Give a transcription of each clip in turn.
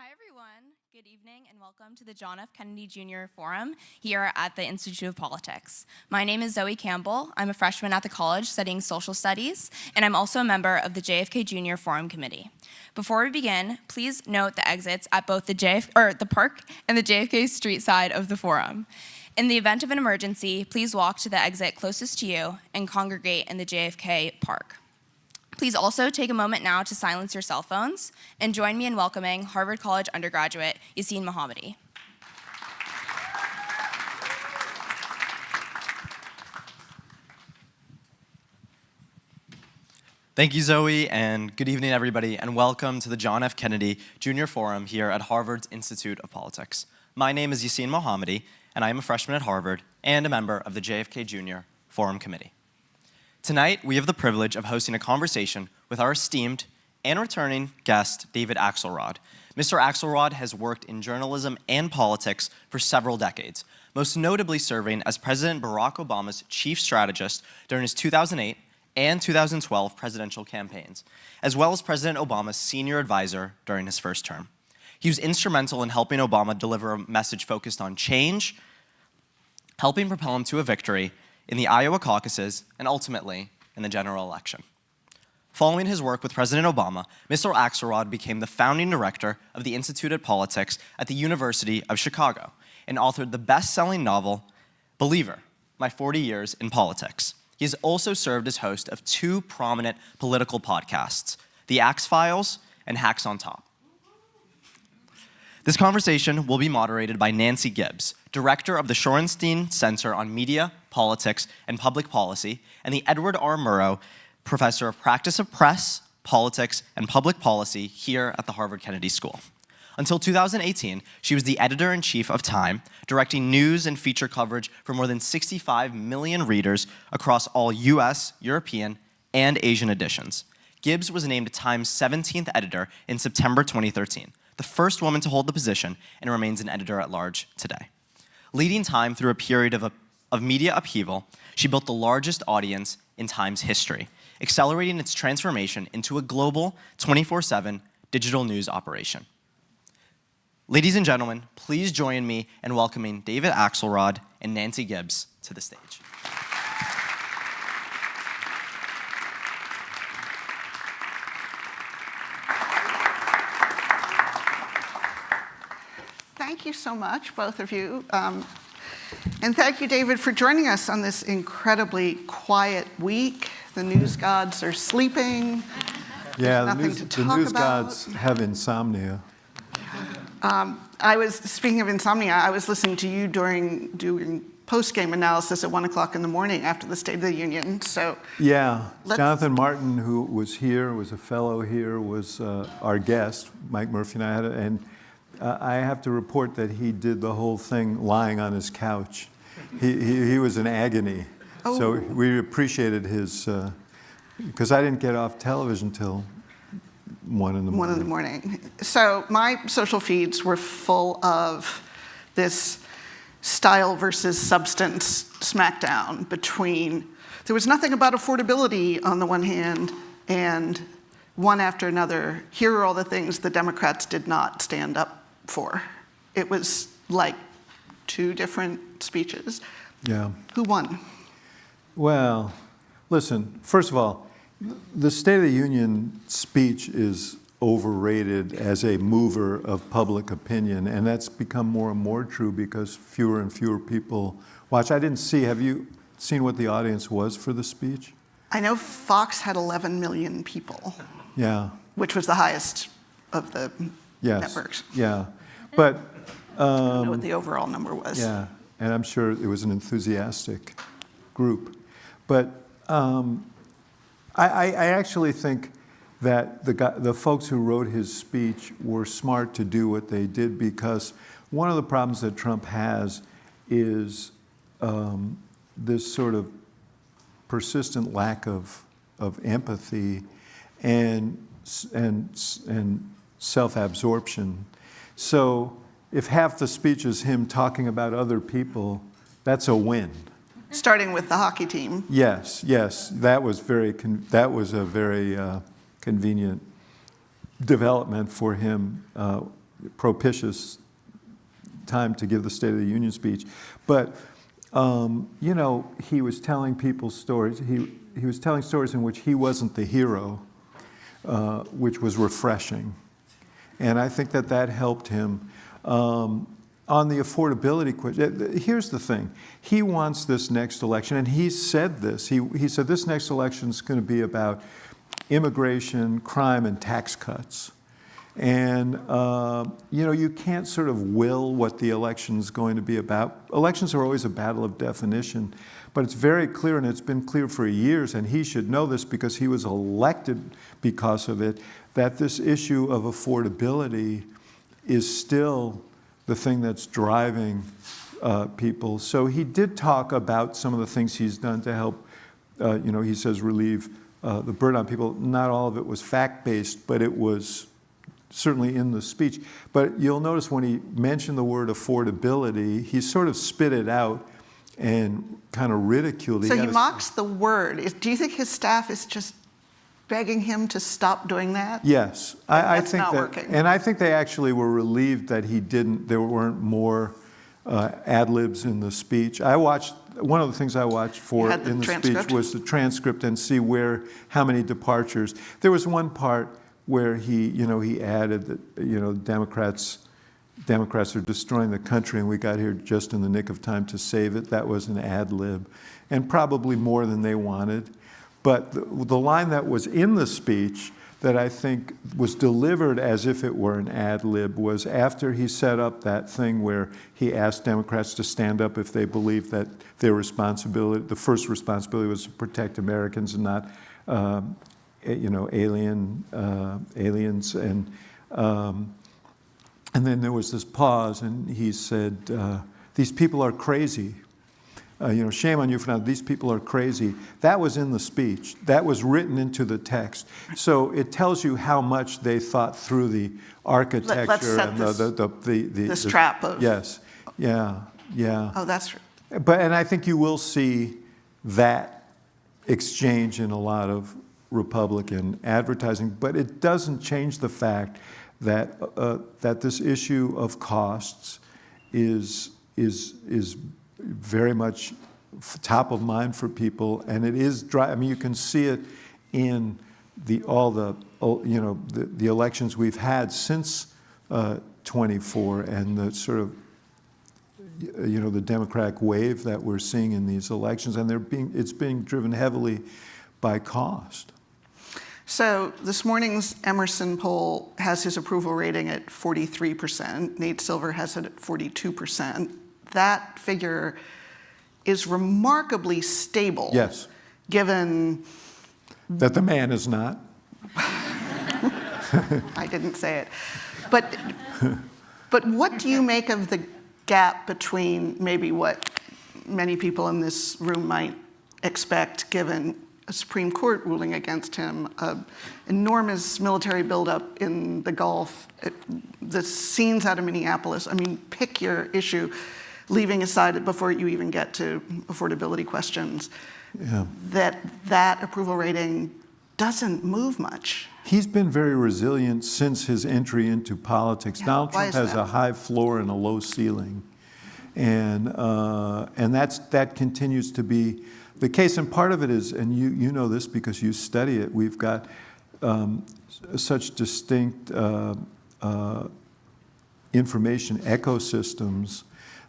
Hi, everyone. Good evening, and welcome to the John F. Kennedy Jr. Forum here at the Institute of Politics. My name is Zoe Campbell. I'm a freshman at the college studying social studies, and I'm also a member of the JFK Jr. Forum Committee. Before we begin, please note the exits at both the park and the JFK Street side of the forum. In the event of an emergency, please walk to the exit closest to you and congregate in the JFK Park. Please also take a moment now to silence your cell phones and join me in welcoming Harvard College undergraduate Yassine Mohammadi. Thank you, Zoe, and good evening, everybody, and welcome to the John F. Kennedy Jr. Forum here at Harvard's Institute of Politics. My name is Yassine Mohammadi, and I am a freshman at Harvard and a member of the JFK Jr. Forum Committee. Tonight, we have the privilege of hosting a conversation with our esteemed and returning guest, David Axelrod. Mr. Axelrod has worked in journalism and politics for several decades, most notably serving as President Barack Obama's chief strategist during his 2008 and 2012 presidential campaigns, as well as President Obama's senior advisor during his first term. He was instrumental in helping Obama deliver a message focused on change, helping propel him to a victory in the Iowa caucuses, and ultimately in the general election. Following his work with President Obama, Mr. Axelrod became the founding director of the Institute of Politics at the University of Chicago and authored the best-selling novel, Believer, My 40 Years in Politics. He has also served as host of two prominent political podcasts, The Axe Files and Hacks on Top. This conversation will be moderated by Nancy Gibbs, director of the Shorenstein Center on Media, Politics, and Public Policy, and the Edward R. Murrow Professor of Practice of Press, Politics, and Public Policy here at the Harvard Kennedy School. Until 2018, she was the editor-in-chief of Time, directing news and feature coverage for more than 65 million readers across all US, European, and Asian editions. Gibbs was named Time's 17th editor in September 2013, the first woman to hold the position, and remains an editor-at-large today. Leading Time through a period of media upheaval, she built the largest audience in Time's history, accelerating its transformation into a global 24/7 digital news operation. Ladies and gentlemen, please join me in welcoming David Axelrod and Nancy Gibbs to the stage. Thank you so much, both of you. And thank you, David, for joining us on this incredibly quiet week. The news gods are sleeping. Yeah, the news gods have insomnia. Speaking of insomnia, I was listening to you doing post-game analysis at 1 o'clock in the morning after the State of the Union. So yeah, Jonathan Martin, who was here, was a fellow here, was our guest. Mike Murphy and I had it, and I have to report that he did the whole thing lying on his couch. He was in agony. Oh. So we appreciated his, because I didn't get off television till 1 in the morning. 1 in the morning. So my social feeds were full of this style versus substance smackdown between, there was nothing about affordability on the one hand, and one after another, here are all the things the Democrats did not stand up for. It was like two different speeches. Yeah. Who won? Well, listen, first of all, the State of the Union speech is overrated as a mover of public opinion, and that's become more and more true because fewer and fewer people watch. Have you seen what the audience was for the speech? I know Fox had 11 million people. Yeah. Which was the highest of the networks. Yeah, but I don't know what the overall number was. Yeah, and I'm sure it was an enthusiastic group. But I actually think that the folks who wrote his speech were smart to do what they did, because one of the problems that Trump has is this sort of persistent lack of empathy and self-absorption. So if half the speech is him talking about other people, that's a win. Starting with the hockey team. Yes, that was a very convenient development for him propitious time to give the State of the Union speech. But, you know, he was telling people stories. He was telling stories in which he wasn't the hero, which was refreshing. And I think that that helped him. On the affordability question, here's the thing. He wants this next election, and he said this. He said this next election is going to be about immigration, crime, and tax cuts. And, you know, you can't sort of will what the election is going to be about. Elections are always a battle of definition, but it's very clear, and it's been clear for years, and he should know this because he was elected because of it, that this issue of affordability is still the thing that's driving people. So he did talk about some of the things he's done to help, you know, he says relieve the burden on people. Not all of it was fact-based, but it was certainly in the speech. But you'll notice when he mentioned the word affordability, he sort of spit it out and kind of ridiculed it. So he mocks the word. Do you think his staff is just begging him to stop doing that? Yes, I think not that, working. and I think they actually were relieved that he didn't. There weren't more ad libs in the speech. I watched. One of the things I watched for in the speech was the transcript and see how many departures. There was one part where he added that Democrats are destroying the country and we got here just in the nick of time to save it. That was an ad lib, and probably more than they wanted. But the line that was in the speech that I think was delivered as if it were an ad lib was after he set up that thing where he asked Democrats to stand up if they believed that their responsibility, the first responsibility, was to protect Americans and not, aliens. And then there was this pause, and he said, "These people are crazy. Shame on you for not, these people are crazy." That was in the speech. That was written into the text. So it tells you how much they thought through the architecture. Let's set and this trap of... Yes, yeah. Oh, that's true. And I think you will see that exchange in a lot of Republican advertising, but it doesn't change the fact that that this issue of costs is very much top of mind for people, and it is I mean, you can see it in the elections we've had since 24, and the sort of the Democratic wave that we're seeing in these elections, and it's being driven heavily by cost. So this morning's Emerson poll has his approval rating at 43%. Nate Silver has it at 42%. That figure is remarkably stable. Yes. Given that the man is not. I didn't say it. But what do you make of the gap between maybe what many people in this room might expect given a Supreme Court ruling against him, enormous military buildup in the Gulf, the scenes out of Minneapolis? I mean, pick your issue, leaving aside before you even get to affordability questions, that approval rating doesn't move much. He's been very resilient since his entry into politics. Yeah, Donald Trump has a high floor and a low ceiling, and that continues to be the case. And part of it is, and you know this because you study it, we've got such distinct information ecosystems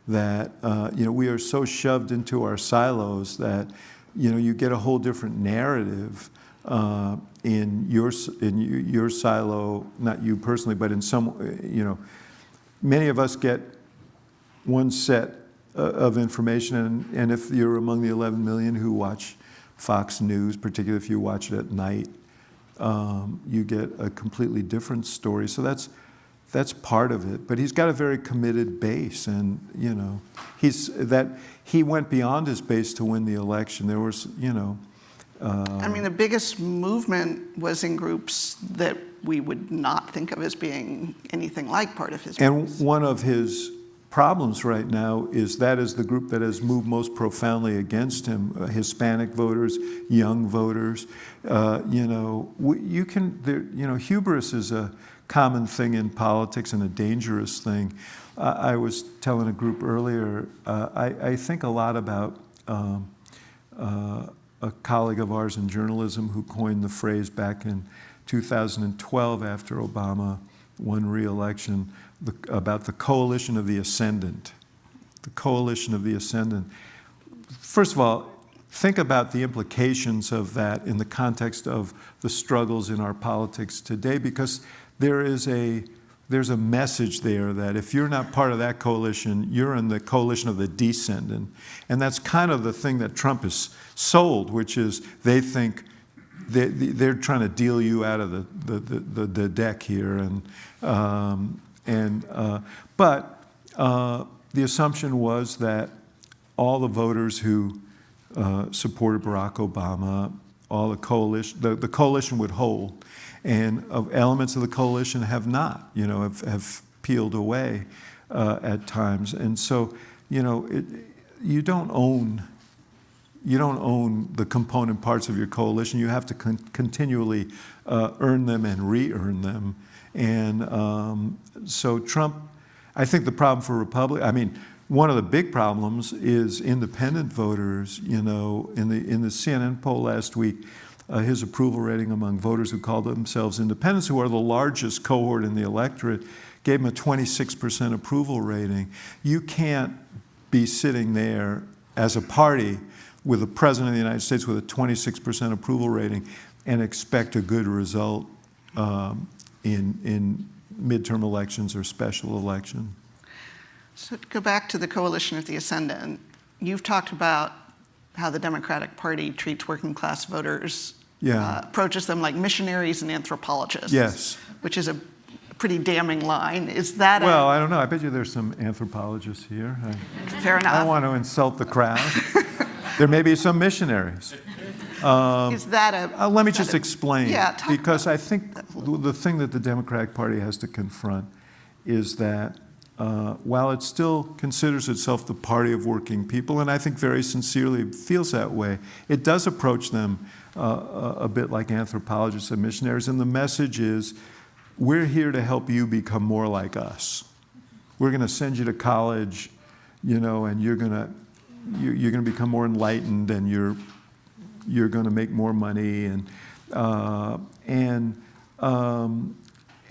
that we are so shoved into our silos that you get a whole different narrative in your silo, not you personally, but in some many of us get one set of information, and if you're among the 11 million who watch Fox News, particularly if you watch it at night, you get a completely different story. So that's part of it. But he's got a very committed base, and he went beyond his base to win the election. There was I mean, the biggest movement was in groups that we would not think of as being anything like part of his base. And one of his problems right now is that is the group that has moved most profoundly against him, Hispanic voters, young voters. Hubris is a common thing in politics and a dangerous thing. I was telling a group earlier, I think a lot about a colleague of ours in journalism who coined the phrase back in 2012 after Obama won re-election about the coalition of the ascendant. The coalition of the ascendant. First of all, think about the implications of that in the context of the struggles in our politics today, because there's a message there that if you're not part of that coalition, you're in the coalition of the descendant. And that's kind of the thing that Trump has sold, which is they think they're trying to deal you out of the deck here. But the assumption was that all the voters who supported Barack Obama, all the coalition would hold. And elements of the coalition have not, have peeled away at times. And so, you don't own the component parts of your coalition. You have to continually earn them and re-earn them. And so Trump, I think the problem for Republicans, one of the big problems is independent voters. In the CNN poll last week, his approval rating among voters who called themselves independents, who are the largest cohort in the electorate, gave him a 26% approval rating. You can't be sitting there as a party with the President of the United States with a 26% approval rating and expect a good result in midterm elections or special election. So to go back to the coalition of the ascendant, you've talked about how the Democratic Party treats working class voters, approaches them like missionaries and anthropologists. Yes. Which is a pretty damning line. Is that Well, I don't know. I bet you there's some anthropologists here. Fair enough. I don't want to insult the crowd. There may be some missionaries. Is that a... Let me just explain. Yeah, because I think the thing that the Democratic Party has to confront is that while it still considers itself the party of working people, and I think very sincerely feels that way, it does approach them a bit like anthropologists and missionaries. And the message is, we're here to help you become more like us. We're going to send you to college, and you're going to become more enlightened, and you're going to make more money, and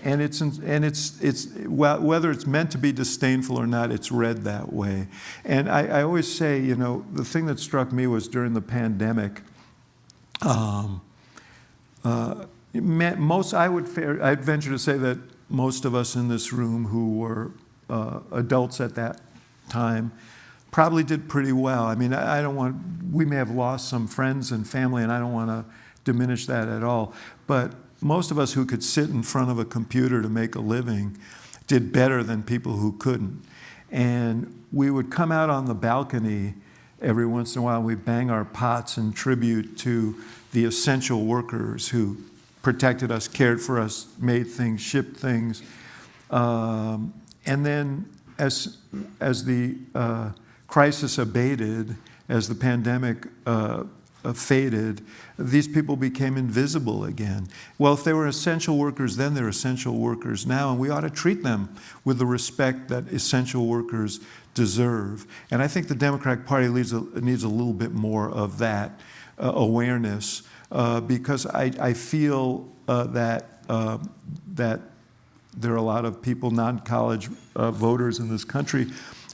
it's whether it's meant to be disdainful or not, it's read that way. And I always say, the thing that struck me was during the pandemic, I'd venture to say that most of us in this room who were adults at that time probably did pretty well. We may have lost some friends and family, and I don't want to diminish that at all, but most of us who could sit in front of a computer to make a living did better than people who couldn't. And we would come out on the balcony every once in a while, and we'd bang our pots in tribute to the essential workers who protected us, cared for us, made things, shipped things. And then as the crisis abated, as the pandemic faded, these people became invisible again. Well, if they were essential workers then, they're essential workers now, and we ought to treat them with the respect that essential workers deserve. And I think the Democratic Party needs a little bit more of that awareness, because I feel that there are a lot of people, non-college voters in this country,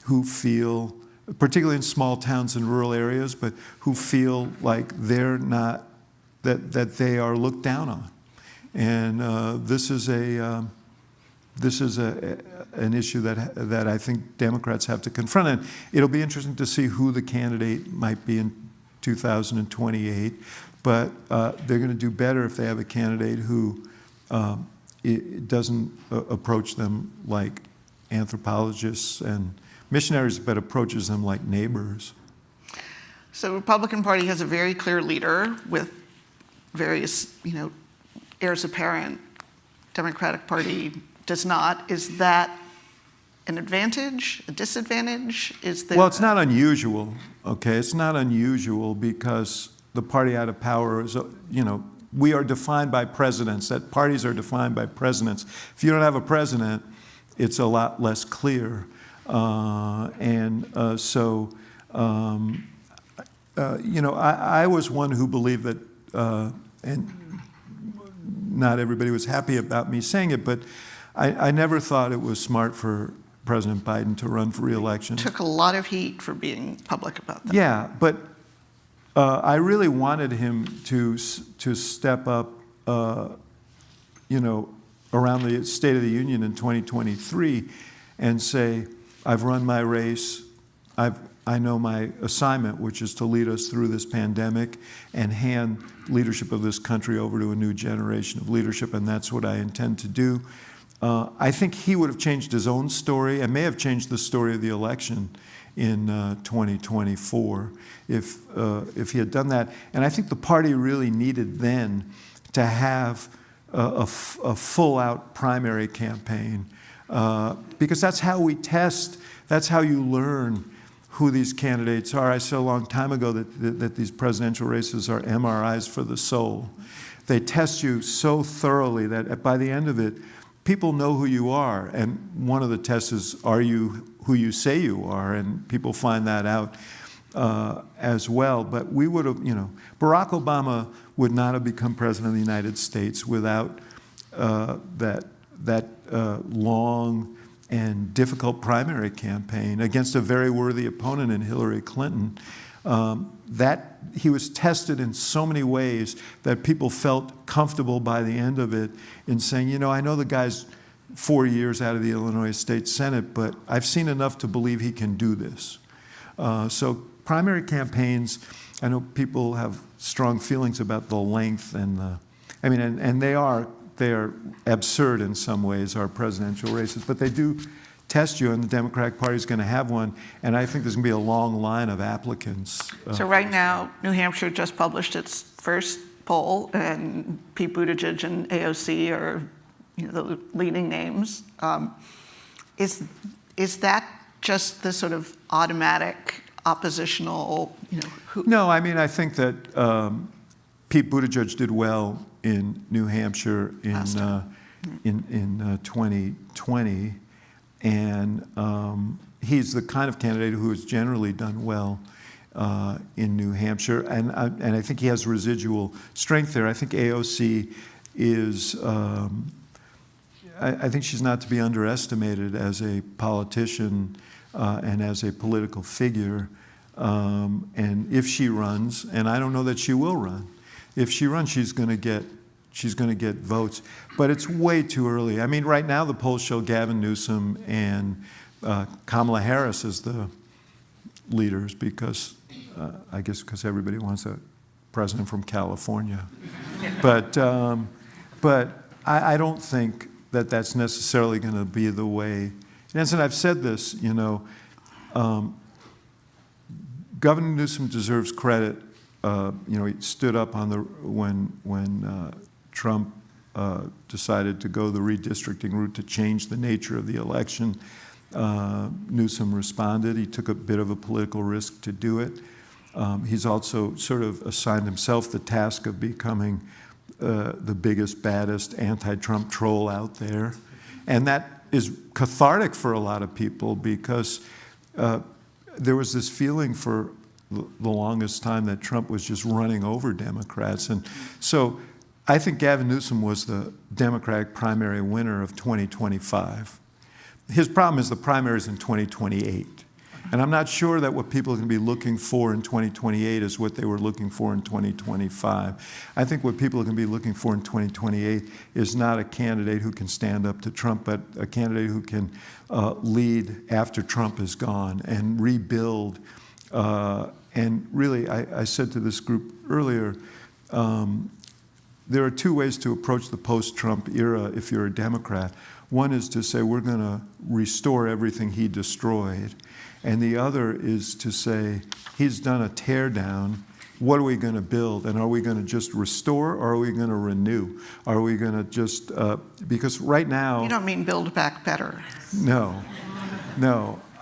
who feel, particularly in small towns and rural areas, but who feel like they're not, that they are looked down on. And this is an issue that I think Democrats have to confront. And it'll be interesting to see who the candidate might be in 2028, but they're going to do better if they have a candidate who doesn't approach them like anthropologists and missionaries, but approaches them like neighbors. So the Republican Party has a very clear leader with various, heirs apparent. Democratic Party does not. Is that an advantage, a disadvantage? Well, it's not unusual, okay? It's not unusual because the party out of power is, we are defined by presidents, that parties are defined by presidents. If you don't have a president, it's a lot less clear. I was one who believed that, and not everybody was happy about me saying it, but I never thought it was smart for President Biden to run for re-election. Took a lot of heat for being public about that. Yeah, but I really wanted him to step up, around the State of the Union in 2023 and say, I've run my race, I know my assignment, which is to lead us through this pandemic and hand leadership of this country over to a new generation of leadership, and that's what I intend to do. I think he would have changed his own story and may have changed the story of the election in 2024 if he had done that. And I think the party really needed then to have a full-out primary campaign because that's how we test, that's how you learn who these candidates are. I said a long time ago that these presidential races are MRIs for the soul. They test you so thoroughly that by the end of it, people know who you are. And one of the tests is, are you who you say you are? And people find that out as well. But we would have, Barack Obama would not have become president of the United States without that long and difficult primary campaign against a very worthy opponent in Hillary Clinton. That he was tested in so many ways that people felt comfortable by the end of it in saying, I know the guy's 4 years out of the Illinois State Senate, but I've seen enough to believe he can do this. So primary campaigns, I know people have strong feelings about the length and they are absurd in some ways, our presidential races, but they do test you, and the Democratic Party is going to have one, and I think there's going to be a long line of applicants. So right now, New Hampshire just published its first poll, and Pete Buttigieg and AOC are the leading names. Is that just the sort of automatic oppositional, No, I think that Pete Buttigieg did well in New Hampshire in 2020, and he's the kind of candidate who has generally done well in New Hampshire, and I think he has residual strength there. I think AOC is, I think she's not to be underestimated as a politician and as a political figure, and if she runs, and I don't know that she will run, if she runs, she's going to get votes, but it's way too early. Right now the polls show Gavin Newsom and Kamala Harris as the leaders because, I guess, because everybody wants a president from California. But I don't think that that's necessarily going to be the way. And I've said this, Governor Newsom deserves credit. He stood up on when Trump decided to go the redistricting route to change the nature of the election. Newsom responded. He took a bit of a political risk to do it. He's also sort of assigned himself the task of becoming the biggest, baddest anti-Trump troll out there. And that is cathartic for a lot of people because there was this feeling for the longest time that Trump was just running over Democrats. And so I think Gavin Newsom was the Democratic primary winner of 2025. His problem is the primaries in 2028. And I'm not sure that what people are going to be looking for in 2028 is what they were looking for in 2025. I think what people are going to be looking for in 2028 is not a candidate who can stand up to Trump, but a candidate who can lead after Trump is gone and rebuild. And really, I said to this group earlier, there are two ways to approach the post-Trump era if you're a Democrat. One is to say, we're going to restore everything he destroyed. And the other is to say, he's done a tear down. What are we going to build? And are we going to just restore or are we going to renew? Are we going to just, because right now. You don't mean build back better. No.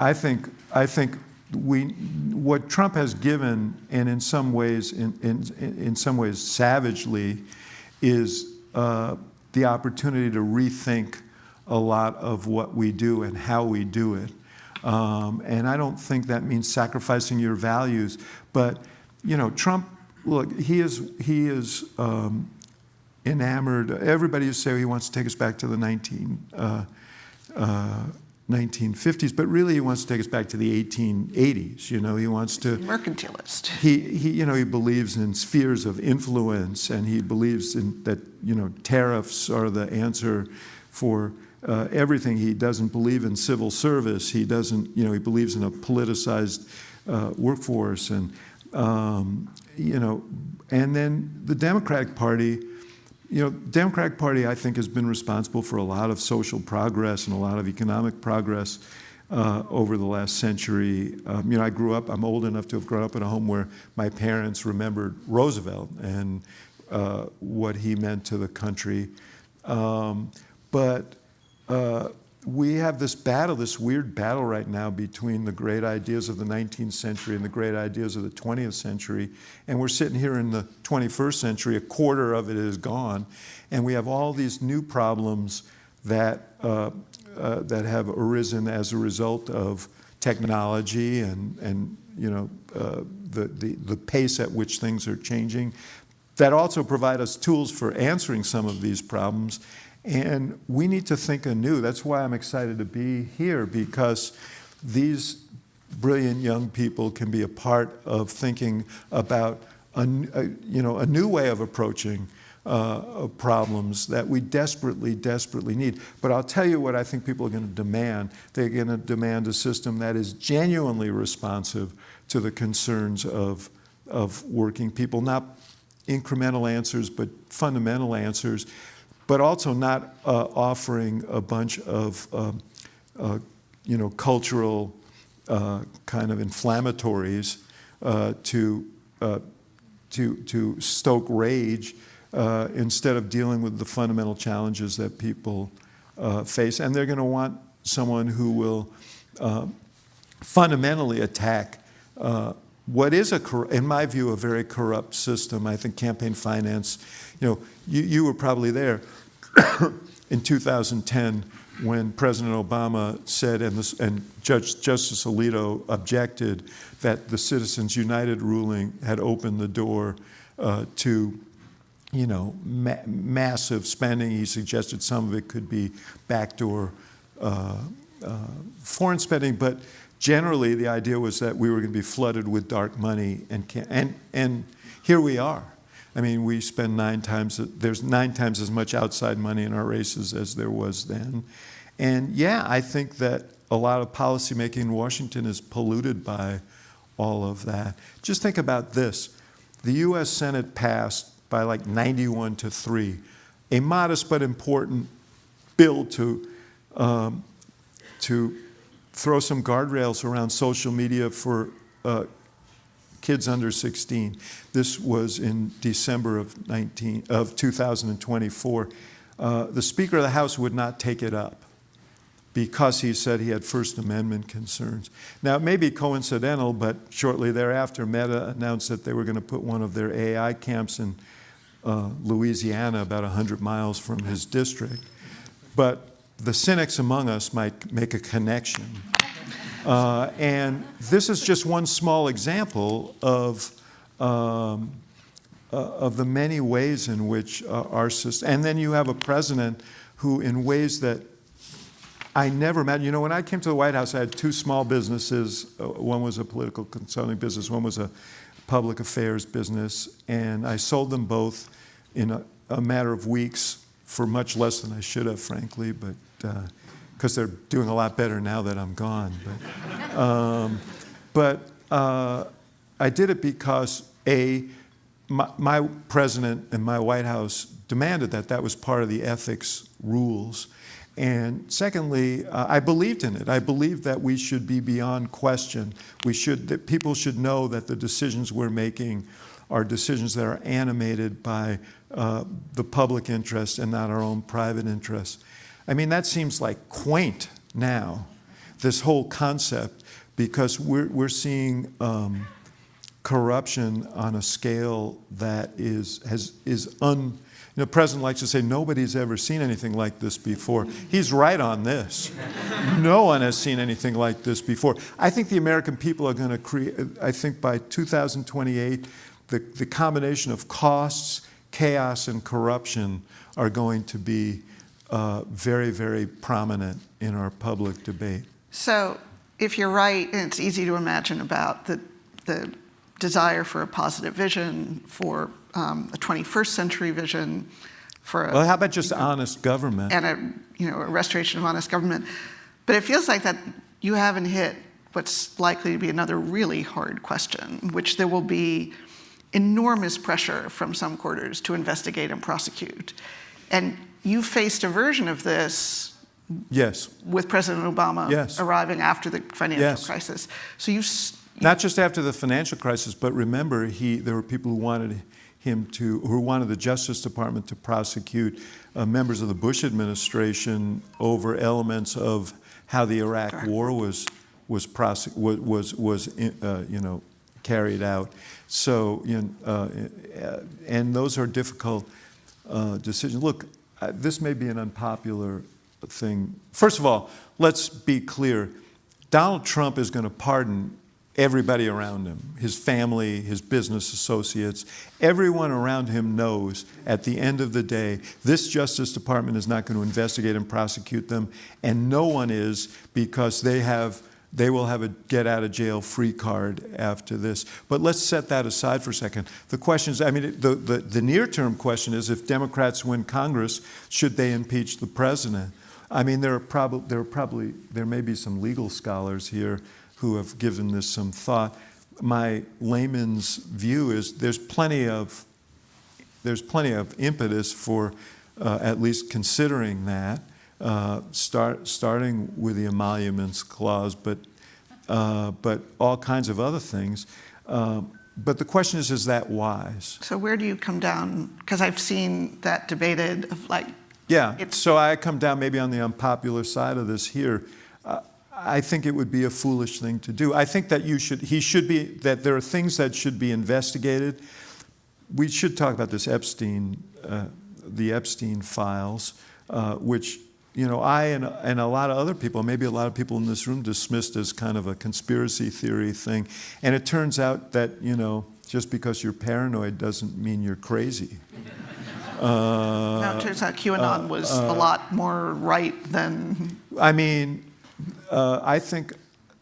I think what Trump has given, and in some ways savagely, is the opportunity to rethink a lot of what we do and how we do it. And I don't think that means sacrificing your values. But, Trump, look, he is enamored. Everybody used to say he wants to take us back to the 1950s, but really he wants to take us back to the 1880s. He wants to Mercantilist. He believes in spheres of influence, and he believes in that tariffs are the answer for everything. He doesn't believe in civil service. He doesn't. He believes in a politicized workforce, and and then the Democratic Party. Democratic Party, I think, has been responsible for a lot of social progress and a lot of economic progress over the last century. I'm old enough to have grown up in a home where my parents remembered Roosevelt and what he meant to the country. But we have this weird battle right now between the great ideas of the 19th century and the great ideas of the 20th century. And we're sitting here in the 21st century, a quarter of it is gone. And we have all these new problems that have arisen as a result of technology and the pace at which things are changing, that also provide us tools for answering some of these problems. And we need to think anew. That's why I'm excited to be here, because these brilliant young people can be a part of thinking about a new way of approaching problems that we desperately, desperately need. But I'll tell you what I think people are going to demand. They're going to demand a system that is genuinely responsive to the concerns of working people, not incremental answers, but fundamental answers, but also not offering a bunch of cultural kind of inflammatories to stoke rage instead of dealing with the fundamental challenges that people face. And they're going to want someone who will fundamentally attack what is, in my view, a very corrupt system. I think campaign finance, you were probably there in 2010 when President Obama said, and Justice Alito objected, that the Citizens United ruling had opened the door to massive spending. He suggested some of it could be backdoor foreign spending, but generally the idea was that we were going to be flooded with dark money, and here we are. I mean, we spend there's 9 times as much outside money in our races as there was then. And yeah, I think that a lot of policymaking in Washington is polluted by all of that. Just think about this. The US Senate passed by like 91-3 a modest but important bill to throw some guardrails around social media for kids under 16. This was in December of 2024. The Speaker of the House would not take it up because he said he had First Amendment concerns. Now, it may be coincidental, but shortly thereafter, Meta announced that they were going to put one of their AI camps in Louisiana, about 100 miles from his district. But the cynics among us might make a connection. And this is just one small example of the many ways in which our system, and then you have a president who, in ways that I never imagined. When I came to the White House, I had 2 small businesses. One was a political consulting business, one was a public affairs business, and I sold them both in a matter of weeks for much less than I should have, frankly, but because they're doing a lot better now that I'm gone. But I did it because, my president and my White House demanded that was part of the ethics rules. And secondly, I believed in it. I believed that we should be beyond question. That people should know that the decisions we're making are decisions that are animated by the public interest and not our own private interests. I mean, that seems like quaint now, this whole concept, because we're seeing corruption on a scale that the president likes to say nobody's ever seen anything like this before. He's right on this. No one has seen anything like this before. I think the American people are going to create, I think by 2028, the combination of costs, chaos, and corruption are going to be very, very prominent in our public debate. So if you're right, and it's easy to imagine about the desire for a positive vision, for a 21st century vision, for Well, how about just honest government? and a restoration of honest government. But it feels like that you haven't hit what's likely to be another really hard question, which there will be enormous pressure from some quarters to investigate and prosecute. And you faced a version of this Yes. with President Obama Yes. arriving after the financial Yes. crisis. So Not just after the financial crisis, but remember, there were people who wanted the Justice Department to prosecute members of the Bush administration over elements of how the Iraq War was carried out. So, and those are difficult decisions. Look, this may be an unpopular thing. First of all, let's be clear. Donald Trump is going to pardon everybody around him, his family, his business associates. Everyone around him knows at the end of the day, this Justice Department is not going to investigate and prosecute them, and no one is, because they will have a get-out-of-jail-free card after this. But let's set that aside for a second. The question is, the near-term question is, if Democrats win Congress, should they impeach the president? I mean, there may be some legal scholars here who have given this some thought. My layman's view is there's plenty of impetus for at least considering that, starting with the emoluments clause, but all kinds of other things. But the question is that wise? So where do you come down? Because I've seen that debated of like. Yeah, so I come down maybe on the unpopular side of this here. I think it would be a foolish thing to do. I think that that there are things that should be investigated. We should talk about this the Epstein files, which, I and a lot of other people, maybe a lot of people in this room, dismissed as kind of a conspiracy theory thing. And it turns out that, just because you're paranoid doesn't mean you're crazy. Now it turns out QAnon was a lot more right than. I think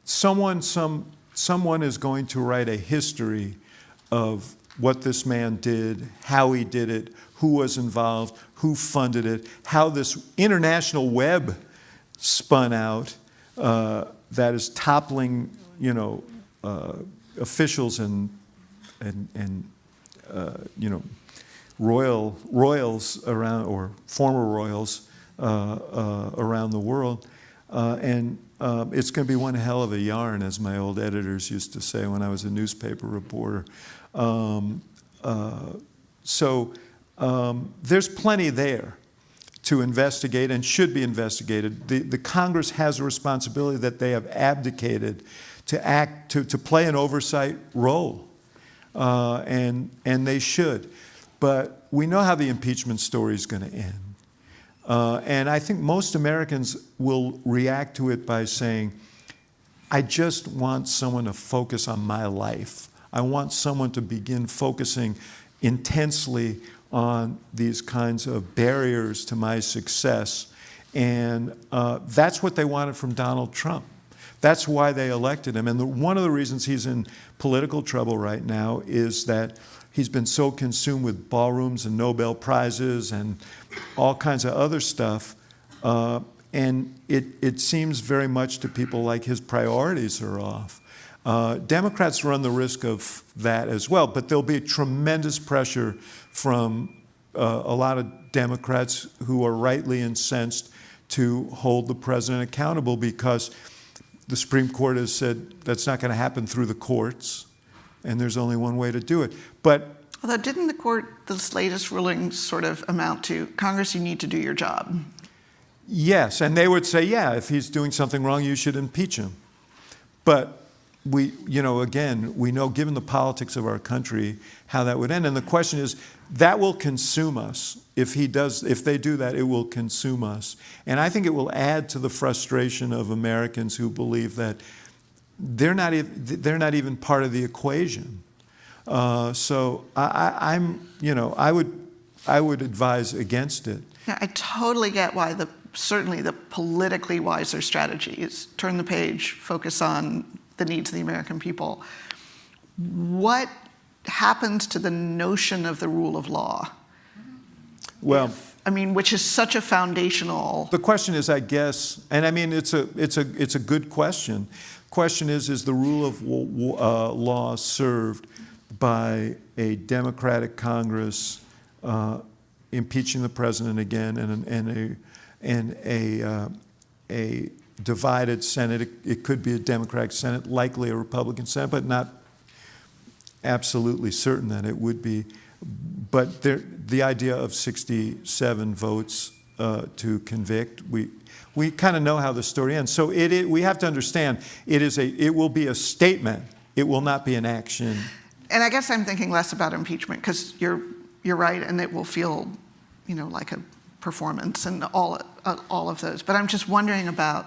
someone is going to write a history of what this man did, how he did it, who was involved, who funded it, how this international web spun out that is toppling, officials and royals around, or former royals around the world. And it's going to be one hell of a yarn, as my old editors used to say when I was a newspaper reporter. So there's plenty there to investigate and should be investigated. The Congress has a responsibility that they have abdicated to play an oversight role, and they should. But we know how the impeachment story is going to end. And I think most Americans will react to it by saying, I just want someone to focus on my life. I want someone to begin focusing intensely on these kinds of barriers to my success. And that's what they wanted from Donald Trump. That's why they elected him. And one of the reasons he's in political trouble right now is that he's been so consumed with ballrooms and Nobel Prizes and all kinds of other stuff. And it seems very much to people like his priorities are off. Democrats run the risk of that as well, but there'll be tremendous pressure from a lot of Democrats who are rightly incensed to hold the president accountable, because the Supreme Court has said that's not going to happen through the courts, and there's only one way to do it. But although didn't the court, this latest ruling sort of amount to, Congress, you need to do your job? Yes, and they would say, yeah, if he's doing something wrong, you should impeach him. But again, we know, given the politics of our country, how that would end. And the question is, that will consume us. If they do that, it will consume us. And I think it will add to the frustration of Americans who believe that they're not even part of the equation. So I would advise against it. Yeah, I totally get why certainly the politically wiser strategy is turn the page, focus on the needs of the American people. What happens to the notion of the rule of law? Well, which is such a foundational. The question is, I guess, and it's a good question. Question is the rule of law served by a Democratic Congress impeaching the president again and a divided Senate? It could be a Democratic Senate, likely a Republican Senate, but not absolutely certain that it would be. But the idea of 67 votes to convict, we kind of know how the story ends. So we have to understand it will be a statement. It will not be an action. And I guess I'm thinking less about impeachment, because you're right, and it will feel, like a performance and all of those. But I'm just wondering about,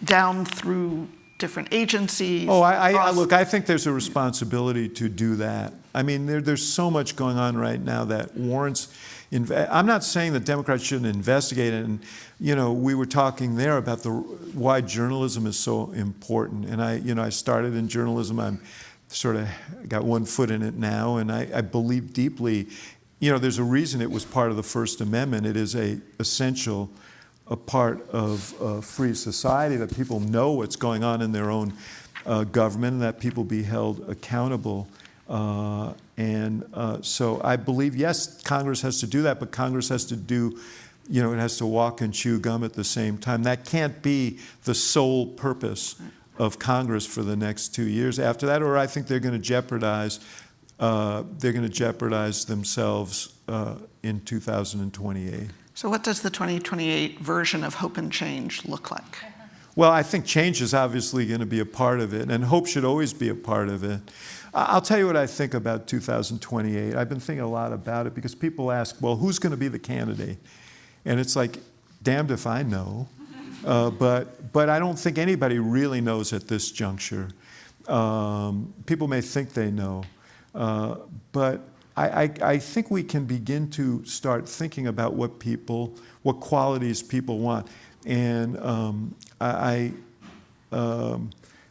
down through different agencies. Oh, I think there's a responsibility to do that. There's so much going on right now that warrants. I'm not saying that Democrats shouldn't investigate it, and we were talking there about why journalism is so important. And I started in journalism. I'm sort of got one foot in it now, and I believe deeply. There's a reason it was part of the First Amendment. It is essential a part of free society, that people know what's going on in their own government, and that people be held accountable. So I believe, yes, Congress has to do that, but Congress has to do, it has to walk and chew gum at the same time. That can't be the sole purpose of Congress for the next 2 years after that, or I think they're going to jeopardize themselves in 2028. So what does the 2028 version of hope and change look like? Well, I think change is obviously going to be a part of it, and hope should always be a part of it. I'll tell you what I think about 2028. I've been thinking a lot about it because people ask, well, who's going to be the candidate? And it's like, damned if I know. But I don't think anybody really knows at this juncture. People may think they know. But I think we can begin to start thinking about what qualities people want. And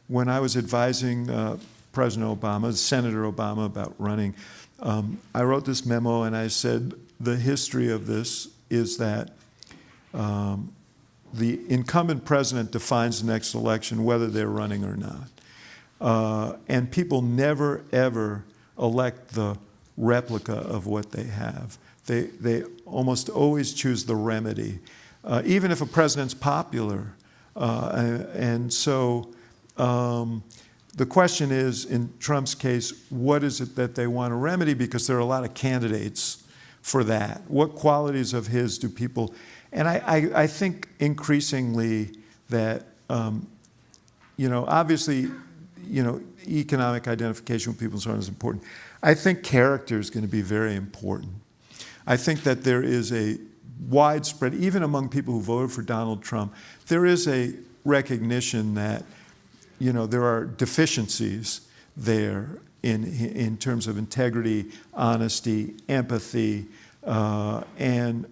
when I was advising President Obama, Senator Obama, about running, I wrote this memo and I said, the history of this is that the incumbent president defines the next election, whether they're running or not. And people never, ever elect the replica of what they have. They almost always choose the remedy, even if a president's popular. And so the question is, in Trump's case, what is it that they want to remedy? Because there are a lot of candidates for that. What qualities of his do people... And I think increasingly that, obviously, economic identification with people and so on is important. I think character is going to be very important. I think that there is a widespread, even among people who voted for Donald Trump, there is a recognition that, there are deficiencies there in terms of integrity, honesty, empathy, and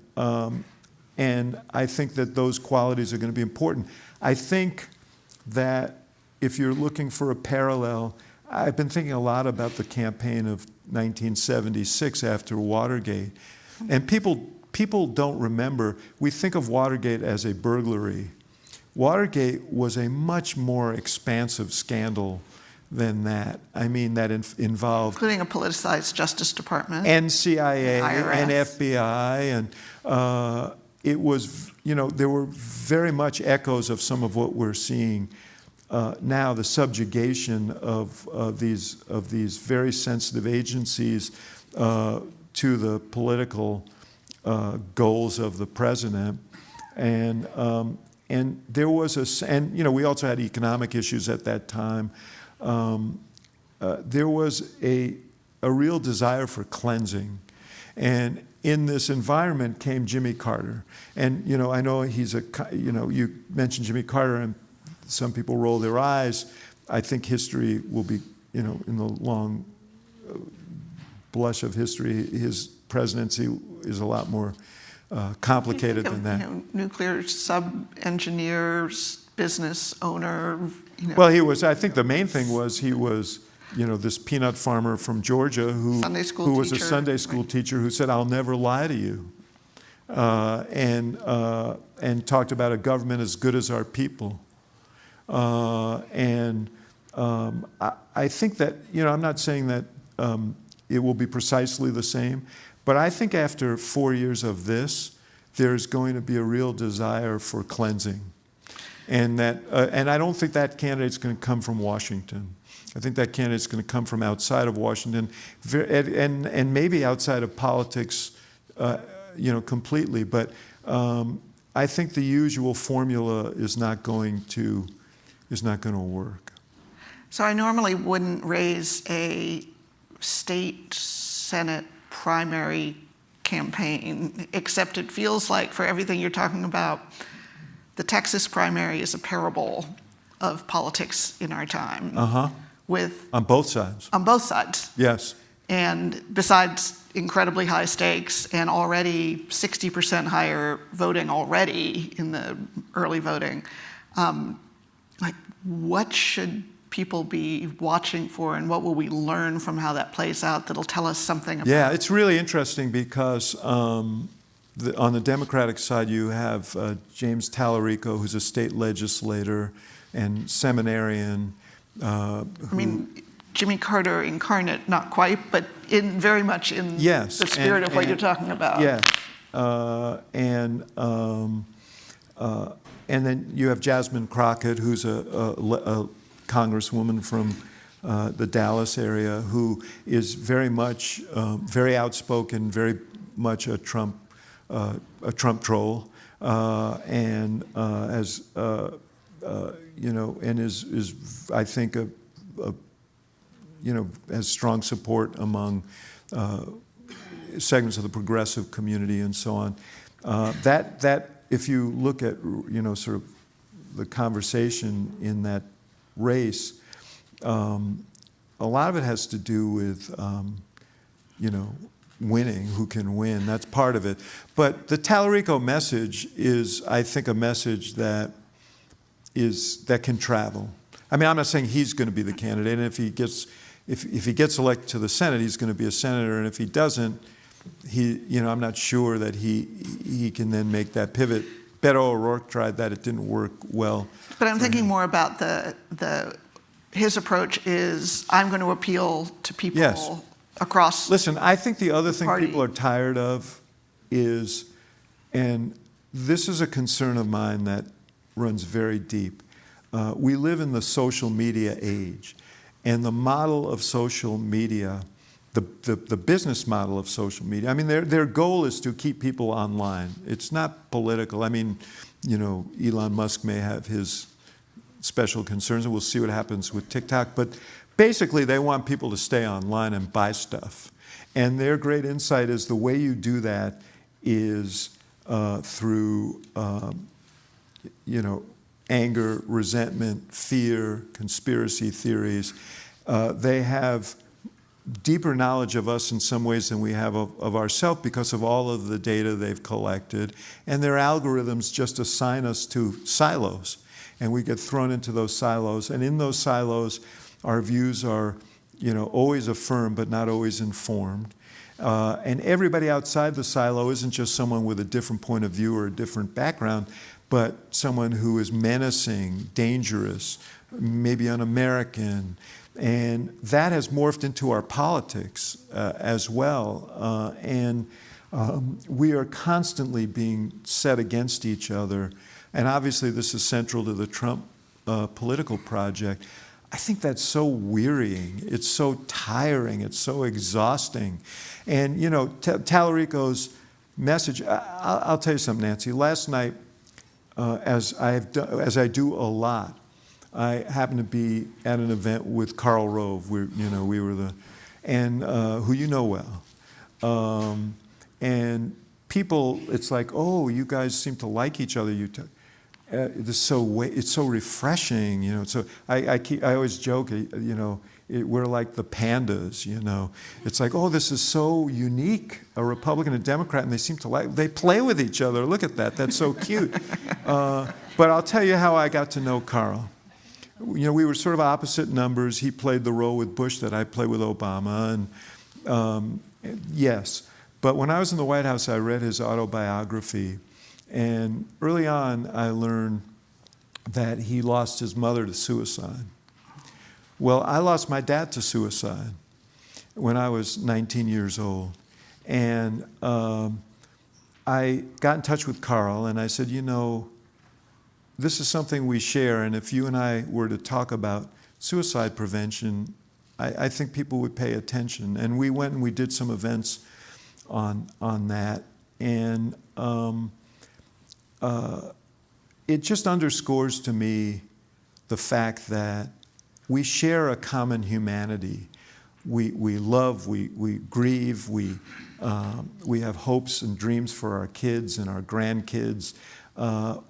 I think that those qualities are going to be important. I think that if you're looking for a parallel, I've been thinking a lot about the campaign of 1976 after Watergate. And people don't remember. We think of Watergate as a burglary. Watergate was a much more expansive scandal than that. That involved... Including a politicized Justice Department. And CIA IRS. And FBI. And it was, there were very much echoes of some of what we're seeing now, the subjugation of these very sensitive agencies to the political goals of the president, and there was we also had economic issues at that time, there was a real desire for cleansing. And in this environment came Jimmy Carter. And, I know you mentioned Jimmy Carter, and some people roll their eyes. I think history will be, in the long blush of history, his presidency is a lot more complicated than that. Nuclear sub-engineer, business owner. Well, I think the main thing was he was, this peanut farmer from Georgia who was a Sunday school teacher who said, "I'll never lie to you," and talked about a government as good as our people. I think that, I'm not saying that it will be precisely the same, but I think after 4 years of this, there's going to be a real desire for cleansing. And I don't think that candidate's going to come from Washington. I think that candidate's going to come from outside of Washington, and maybe outside of politics, completely. But I think the usual formula is not going to work. So I normally wouldn't raise a state Senate primary campaign, except it feels like, for everything you're talking about, the Texas primary is a parable of politics in our time. On both sides. On both sides. Yes. And besides incredibly high stakes and already 60% higher voting already in the early voting, what should people be watching for, and what will we learn from how that plays out that'll tell us something about? Yeah, it's really interesting because on the Democratic side, you have James Tallarico, who's a state legislator and seminarian. Jimmy Carter incarnate, not quite, but very much in the spirit of what you're talking about. Yes. And then you have Jasmine Crockett, who's a congresswoman from the Dallas area, who is very much very outspoken, very much a Trump troll, and as and is I think has strong support among segments of the progressive community and so on. That if you look at sort of the conversation in that race, a lot of it has to do with winning, who can win. That's part of it. But the Tallarico message is, I think, a message that can travel. I mean, I'm not saying he's going to be the candidate, and if he gets elected to the Senate, he's going to be a senator, and if he doesn't, I'm not sure that he can then make that pivot. Beto O'Rourke tried that; it didn't work well. But I'm thinking more about his approach is, I'm going to appeal to people across. Listen, I think the other thing party. people are tired of is, and this is a concern of mine that runs very deep. We live in the social media age, and the model of social media, the business model of social media, I mean, their goal is to keep people online. It's not political. I mean, Elon Musk may have his special concerns, and we'll see what happens with TikTok, but basically they want people to stay online and buy stuff. And their great insight is the way you do that is through anger, resentment, fear, conspiracy theories. They have deeper knowledge of us in some ways than we have of ourselves because of all of the data they've collected. And their algorithms just assign us to silos. And we get thrown into those silos. And in those silos, our views are, always affirmed but not always informed. And everybody outside the silo isn't just someone with a different point of view or a different background, but someone who is menacing, dangerous, maybe un-American. And that has morphed into our politics as well. We are constantly being set against each other. And obviously this is central to the Trump political project. I think that's so wearying. It's so tiring. It's so exhausting. And, Tallarico's message, I'll tell you something, Nancy. Last night, as I do a lot, I happened to be at an event with Karl Rove. We were who you know well. And people, it's like, oh, you guys seem to like each other. It's so refreshing, So I always joke, we're like the pandas, It's like, oh, this is so unique, a Republican and Democrat, and they seem to they play with each other. Look at that, that's so cute. But I'll tell you how I got to know Karl. We were sort of opposite numbers. He played the role with Bush that I played with Obama, and yes. But when I was in the White House, I read his autobiography, and early on, I learned that he lost his mother to suicide. Well, I lost my dad to suicide when I was 19 years old, and I got in touch with Karl, and I said, this is something we share, and if you and I were to talk about suicide prevention, I think people would pay attention. And we went and we did some events on that, and it just underscores to me the fact that we share a common humanity. We love, we grieve, we have hopes and dreams for our kids and our grandkids.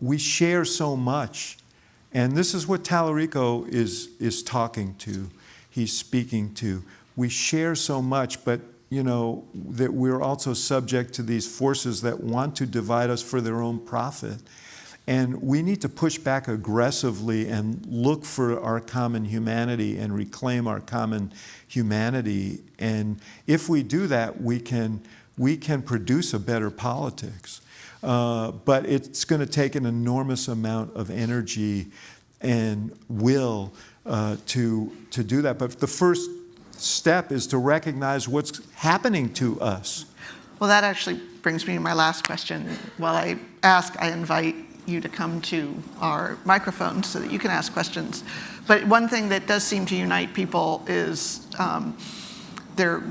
We share so much, and this is what Tallarico is talking to. He's speaking to. We share so much, but that we're also subject to these forces that want to divide us for their own profit. And we need to push back aggressively and look for our common humanity and reclaim our common humanity. And if we do that, we can produce a better politics. But it's going to take an enormous amount of energy and will to do that. But the first step is to recognize what's happening to us. Well, that actually brings me to my last question. While I ask, I invite you to come to our microphone so that you can ask questions. But one thing that does seem to unite people is their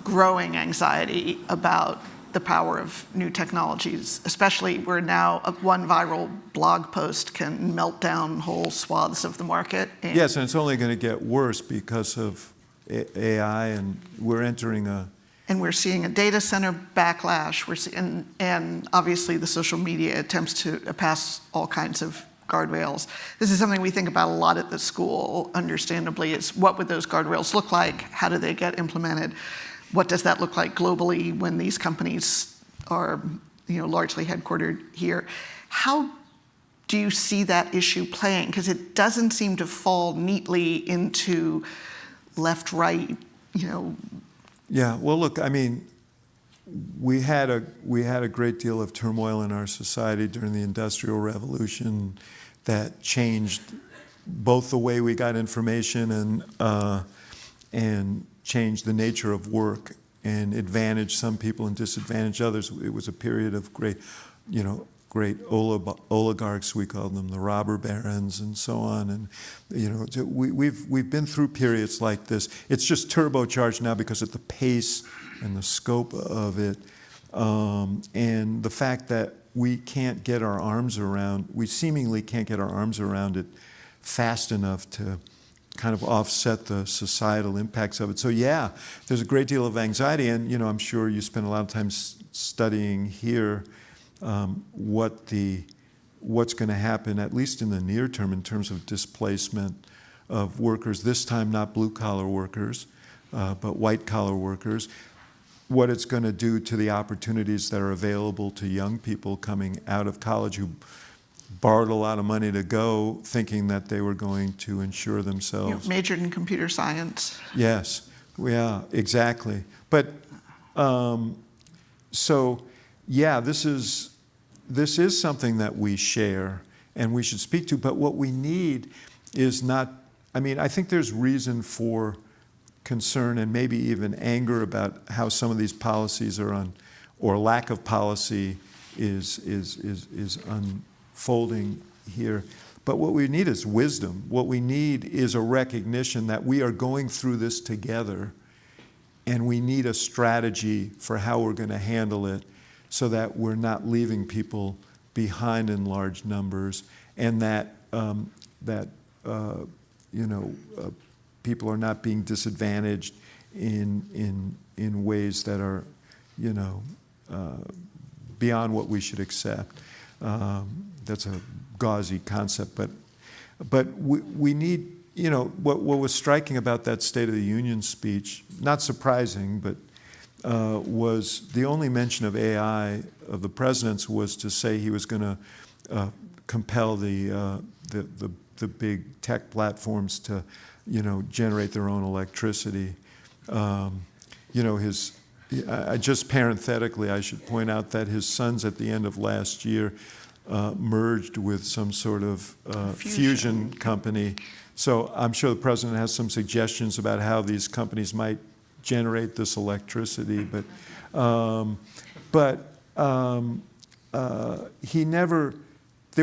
growing anxiety about the power of new technologies, especially where now one viral blog post can melt down whole swaths of the market. Yes, and it's only going to get worse because of AI, and we're entering and we're seeing a data center backlash. And obviously the social media attempts to pass all kinds of guardrails. This is something we think about a lot at the school, understandably, is what would those guardrails look like? How do they get implemented? What does that look like globally when these companies are largely headquartered here? How do you see that issue playing? Because it doesn't seem to fall neatly into left, right, Yeah, well, look, I mean, we had a great deal of turmoil in our society during the Industrial Revolution that changed both the way we got information and changed the nature of work and advantaged some people and disadvantaged others. It was a period of great oligarchs, we called them, the robber barons and so on. And we've been through periods like this. It's just turbocharged now because of the pace and the scope of it, and the fact that we seemingly can't get our arms around it fast enough to kind of offset the societal impacts of it. So yeah, there's a great deal of anxiety, and I'm sure you spend a lot of time studying here what's going to happen, at least in the near term, in terms of displacement of workers, this time not blue-collar workers, but white-collar workers, what it's going to do to the opportunities that are available to young people coming out of college who borrowed a lot of money to go, thinking that they were going to insure themselves. Majored in computer science. Yes, yeah, exactly. But so, yeah, this is something that we share and we should speak to. But what we need is not. I think there's reason for concern and maybe even anger about how some of these policies are or lack of policy is unfolding here. But what we need is wisdom. What we need is a recognition that we are going through this together, and we need a strategy for how we're going to handle it so that we're not leaving people behind in large numbers, and that people are not being disadvantaged in ways that are, beyond what we should accept. That's a gauzy concept, but we need, what was striking about that State of the Union speech, not surprising, but was the only mention of AI of the president's was to say he was going to compel the big tech platforms to, generate their own electricity. Just parenthetically, I should point out that his sons at the end of last year merged with some sort of fusion company. So I'm sure the president has some suggestions about how these companies might generate this electricity, there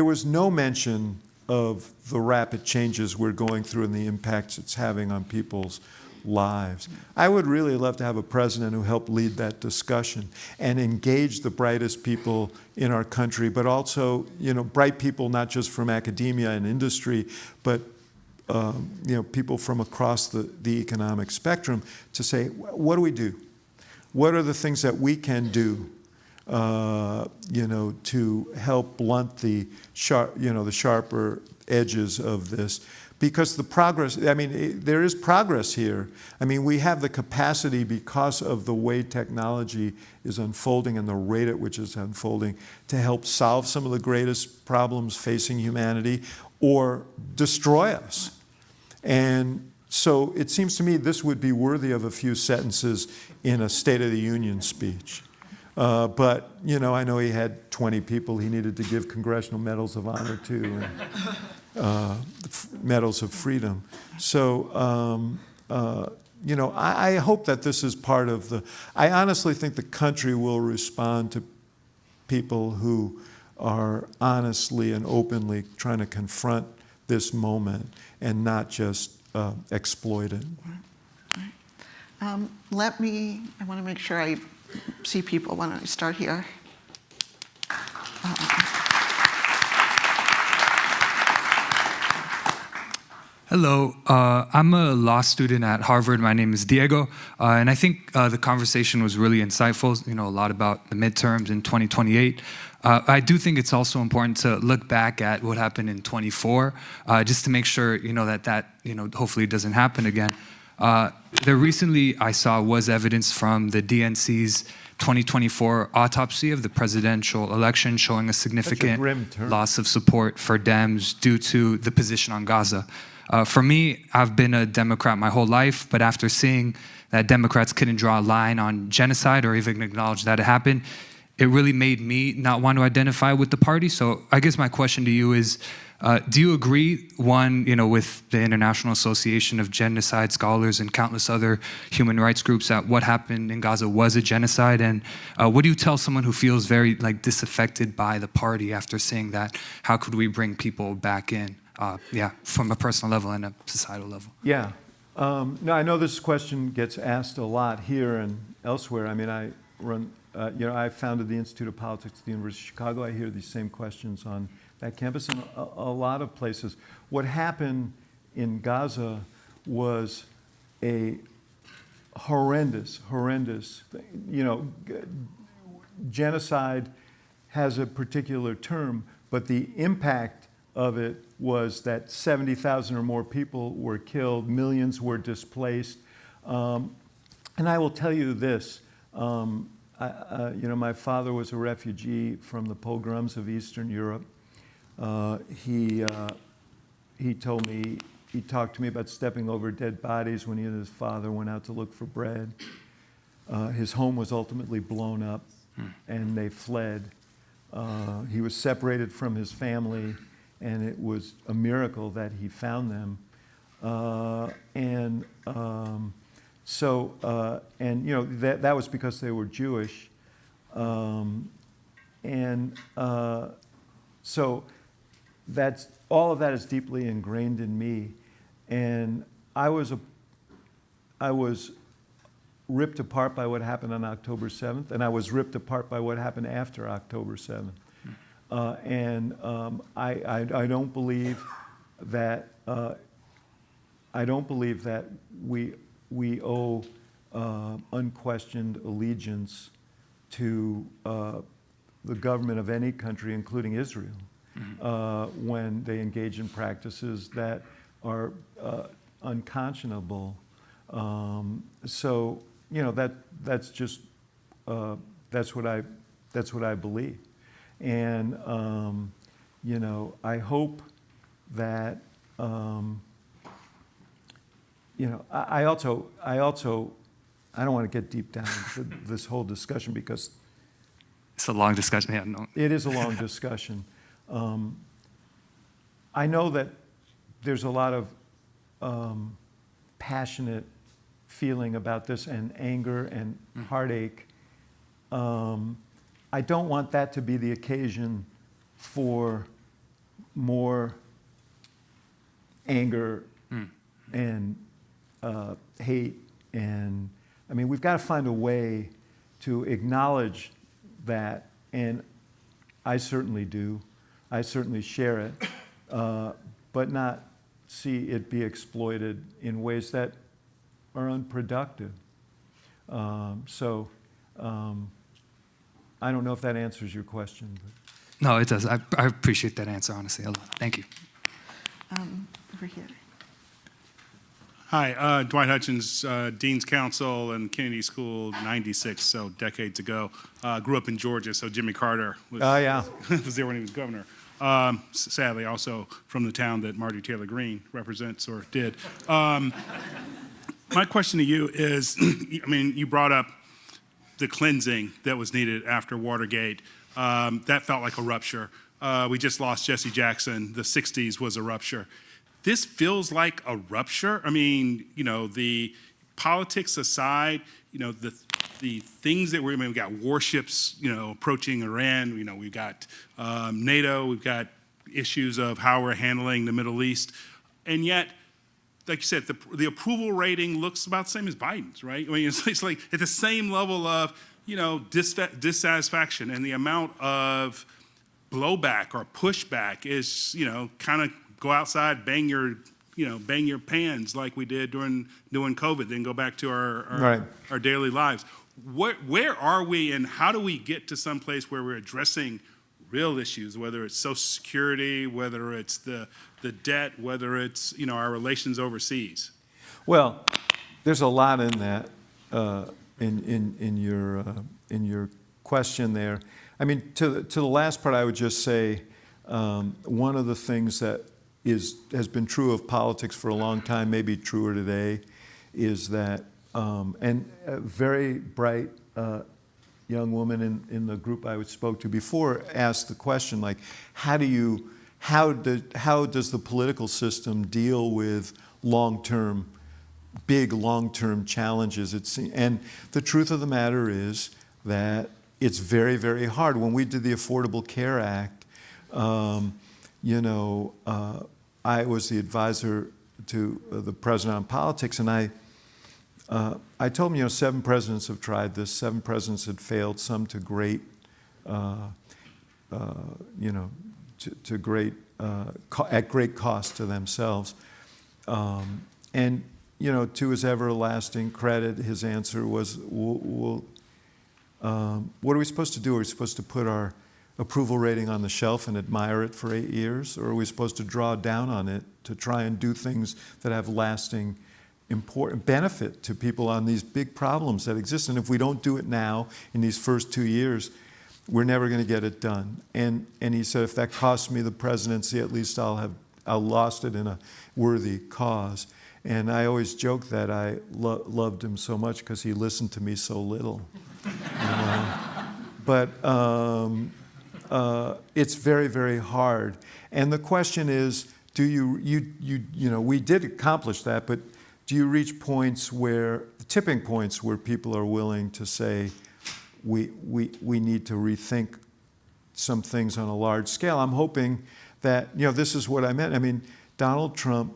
was no mention of the rapid changes we're going through and the impacts it's having on people's lives. I would really love to have a president who helped lead that discussion and engage the brightest people in our country, but also, bright people not just from academia and industry, but people from across the economic spectrum to say, what do we do? What are the things that we can do, to help blunt the sharper edges of this? Because the progress, there is progress here. We have the capacity, because of the way technology is unfolding and the rate at which it's unfolding, to help solve some of the greatest problems facing humanity or destroy us. And so it seems to me this would be worthy of a few sentences in a State of the Union speech. But I know he had 20 people he needed to give Congressional Medals of Honor to, and Medals of Freedom. So, I hope that this is part of I honestly think the country will respond to people who are honestly and openly trying to confront this moment and not just exploit it. I want to make sure I see people. Why don't I start here? Hello, I'm a law student at Harvard. My name is Diego, and I think the conversation was really insightful, a lot about the midterms in 2028. I do think it's also important to look back at what happened in 24, just to make sure, that hopefully doesn't happen again. There recently, I saw, was evidence from the DNC's 2024 autopsy of the presidential election showing a significant loss of support for Dems due to the position on Gaza. For me, I've been a Democrat my whole life, but after seeing that Democrats couldn't draw a line on genocide or even acknowledge that it happened, it really made me not want to identify with the party. So I guess my question to you is, do you agree, one, with the International Association of Genocide Scholars and countless other human rights groups, that what happened in Gaza was a genocide? And what do you tell someone who feels very disaffected by the party after seeing that? How could we bring people back in? From a personal level and a societal level. Yeah. No, I know this question gets asked a lot here and elsewhere. I run, I founded the Institute of Politics at the University of Chicago. I hear these same questions on that campus and a lot of places. What happened in Gaza was a horrendous thing. Genocide has a particular term, but the impact of it was that 70,000 or more people were killed, millions were displaced. And I will tell you this, my father was a refugee from the pogroms of Eastern Europe. He told me, he talked to me about stepping over dead bodies when he and his father went out to look for bread. His home was ultimately blown up and they fled. He was separated from his family, and it was a miracle that he found them. That was because they were Jewish. So that's, all of that is deeply ingrained in me. And I was ripped apart by what happened on October 7th, and I was ripped apart by what happened after October 7th. I don't believe that I don't believe that we owe unquestioned allegiance to the government of any country, including Israel, when they engage in practices that are unconscionable. So that's just that's what I believe, and I hope that I also I don't want to get deep down into this whole discussion because It's a long discussion. Yeah, no. it is a long discussion. I know that there's a lot of passionate feeling about this and anger and heartache. I don't want that to be the occasion for more anger and hate. And I mean, we've got to find a way to acknowledge that, and I certainly do. I certainly share it, but not see it be exploited in ways that are unproductive. I don't know if that answers your question. But. No, it does. I appreciate that answer, honestly. A lot. Thank you. Over here. Hi, Dwight Hutchins, Dean's Counsel and Kennedy School, 96, so decades ago. Grew up in Georgia, so Jimmy Carter was, was there when he was governor. Sadly, also from the town that Marjorie Taylor Greene represents or did. My question to you is, I mean, you brought up the cleansing that was needed after Watergate. That felt like a rupture. We just lost Jesse Jackson. The 60s was a rupture. This feels like a rupture. I mean, the politics aside, the things that we got warships, approaching Iran. We've got NATO. We've got issues of how we're handling the Middle East, and yet, like you said, the approval rating looks about the same as Biden's, right? I mean, it's like at the same level of dissatisfaction, and the amount of blowback or pushback is kind of go outside, bang your pans like we did during COVID, then go back to our daily lives. Where are we, and how do we get to some place where we're addressing real issues, whether it's Social Security, whether it's the debt, whether it's our relations overseas? Well, there's a lot in that in your question there. I mean, to the last part, I would just say one of the things that has been true of politics for a long time, maybe truer today, is that, and a very bright young woman in the group I spoke to before asked the question, like, how does the political system deal with big long-term challenges? And the truth of the matter is that it's very, very hard. When we did the Affordable Care Act, I was the advisor to the president on politics, and I told him, 7 presidents have tried this, 7 presidents had failed, some to great, at great cost to themselves. And to his everlasting credit, his answer was, well, what are we supposed to do? Are we supposed to put our approval rating on the shelf and admire it for 8 years? Or are we supposed to draw down on it to try and do things that have lasting important benefit to people on these big problems that exist? And if we don't do it now, in these first 2 years, we're never going to get it done. And he said, if that costs me the presidency, at least I'll lost it in a worthy cause. And I always joke that I loved him so much because he listened to me so little. But it's very, very hard. And the question is, do we did accomplish that, but do you reach tipping points where people are willing to say, we need to rethink some things on a large scale? I'm hoping that, this is what I meant. I mean, Donald Trump,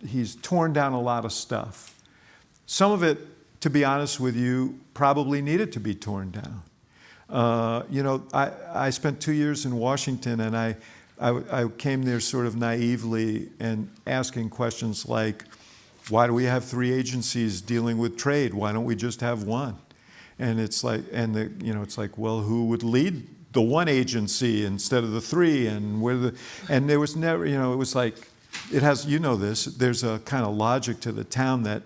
he's torn down a lot of stuff. Some of it, to be honest with you, probably needed to be torn down. I spent 2 years in Washington, and I came there sort of naively and asking questions like, why do we have 3 agencies dealing with trade? Why don't we just have one? And it's like, it's like, well, who would lead the one agency instead of the 3? And there was never, it was like, it has, this, there's a kind of logic to the town that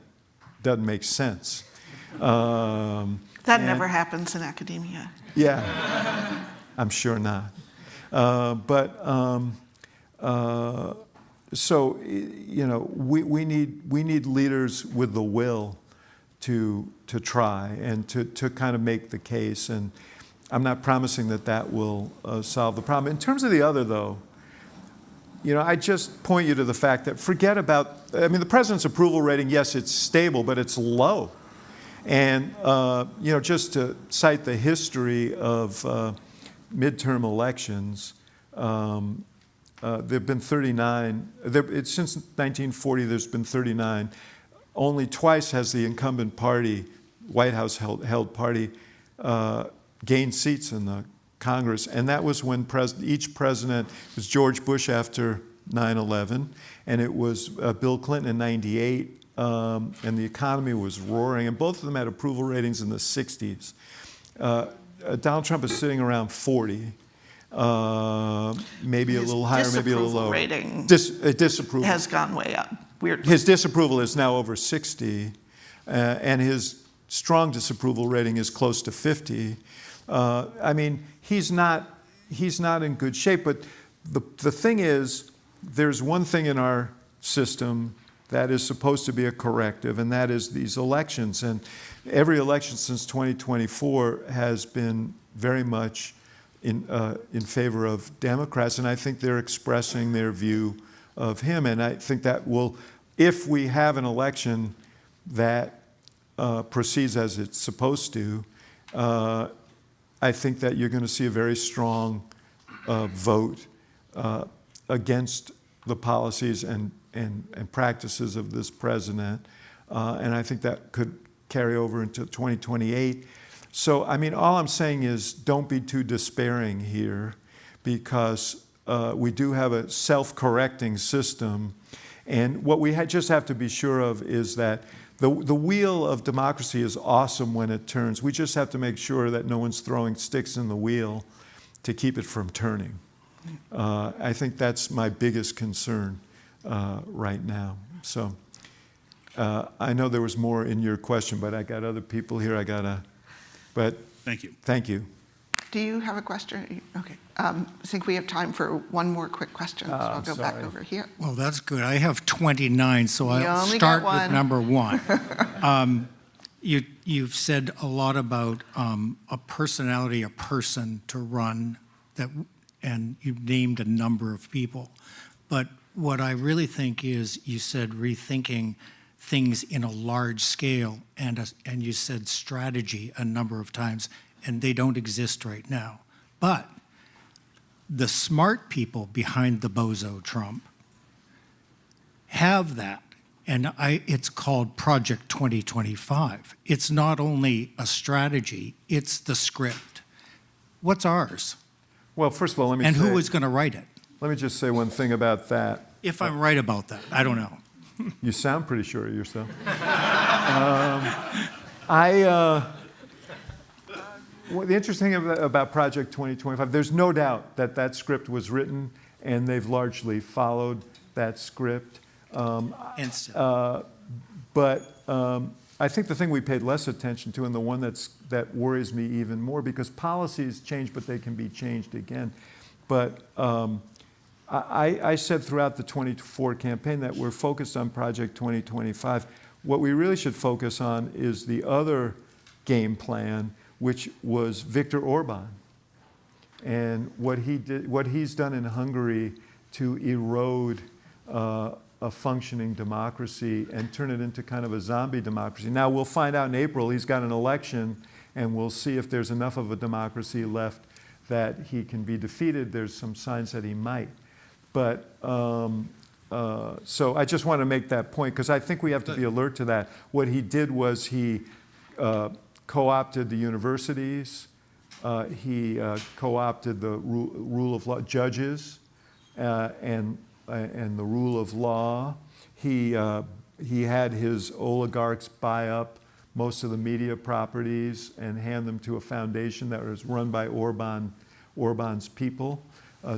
doesn't make sense. That never happens in academia. Yeah, I'm sure not. So, we need leaders with the will to try and to kind of make the case. And I'm not promising that will solve the problem. In terms of the other, though, I just point you to the fact that forget about, the president's approval rating, yes, it's stable, but it's low. And, just to cite the history of midterm elections, there have been 39, since 1940 there's been 39. Only twice has the incumbent party, White House held party, gained seats in the Congress. And that was when each president, it was George Bush after 9/11, and it was Bill Clinton in 98, and the economy was roaring, and both of them had approval ratings in the 60s. Donald Trump is sitting around 40. Maybe a little higher, maybe a little lower. Rating disapproval has gone way up. Weird. His disapproval is now over 60, and his strong disapproval rating is close to 50. He's not in good shape. But the thing is, there's one thing in our system that is supposed to be a corrective, and that is these elections. And every election since 2024 has been very much in favor of Democrats, and I think they're expressing their view of him. And I think that will, if we have an election that proceeds as it's supposed to, I think that you're going to see a very strong vote against the policies and practices of this president. And I think that could carry over into 2028. So, all I'm saying is don't be too despairing here, because we do have a self-correcting system. And what we just have to be sure of is that the wheel of democracy is awesome when it turns. We just have to make sure that no one's throwing sticks in the wheel to keep it from turning. I think that's my biggest concern right now. So I know there was more in your question, but I got other people here. But thank you. Thank you. Do you have a question? Okay. I think we have time for one more quick question, so I'll go back over here. Well, that's good. I have 29, so I'll only start got with number 1. You've said a lot about a personality, a person to run, and you've named a number of people. But what I really think is, you said rethinking things in a large scale, and you said strategy a number of times, and they don't exist right now. But the smart people behind the bozo Trump have that, and it's called Project 2025. It's not only a strategy, it's the script. What's ours? Well, first of all, let me And say, who is going to write it? let me just say one thing about that. If I'm right about that, I don't know. You sound pretty sure of yourself. Well, the interesting thing about Project 2025, there's no doubt that script was written, and they've largely followed that script. But I think the thing we paid less attention to, and the one that worries me even more, because policies change, but they can be changed again. But I said throughout the 24 campaign that we're focused on Project 2025. What we really should focus on is the other game plan, which was Viktor Orban, and what he's done in Hungary to erode a functioning democracy and turn it into kind of a zombie democracy. Now, we'll find out in April. He's got an election, and we'll see if there's enough of a democracy left that he can be defeated. There's some signs that he might. But so I just want to make that point, because I think we have to be alert to that. What he did was he co-opted the universities. He co-opted the rule of law, judges. and the rule of law. He had his oligarchs buy up most of the media properties and hand them to a foundation that was run by Orban's people.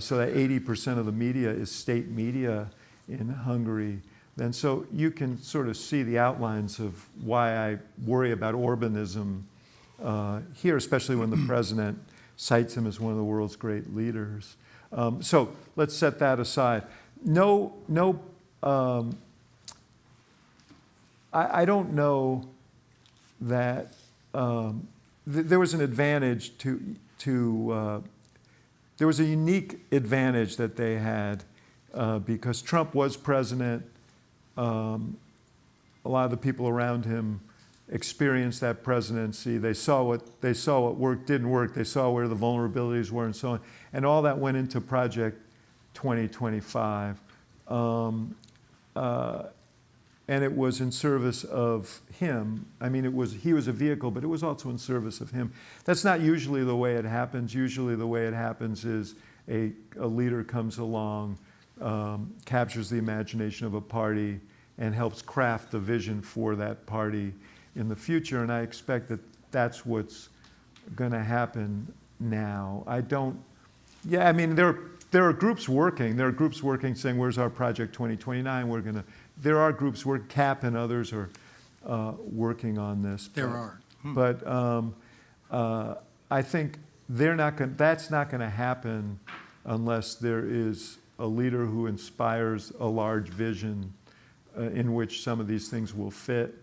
So that 80% of the media is state media in Hungary. And so you can sort of see the outlines of why I worry about Orbanism here, especially when the president cites him as one of the world's great leaders. So let's set that aside. I don't know that there was an advantage there was a unique advantage that they had because Trump was president. A lot of the people around him experienced that presidency. They saw what worked, didn't work. They saw where the vulnerabilities were and so on. And all that went into Project 2025. And it was in service of him. I mean, he was a vehicle, but it was also in service of him. That's not usually the way it happens. Usually the way it happens is a leader comes along, captures the imagination of a party, and helps craft the vision for that party in the future. And I expect that that's what's going to happen now. I mean, there are groups working. There are groups working saying, where's our Project 2029? There are groups CAP and others are working on this. There are. But I think that's not going to happen unless there is a leader who inspires a large vision in which some of these things will fit.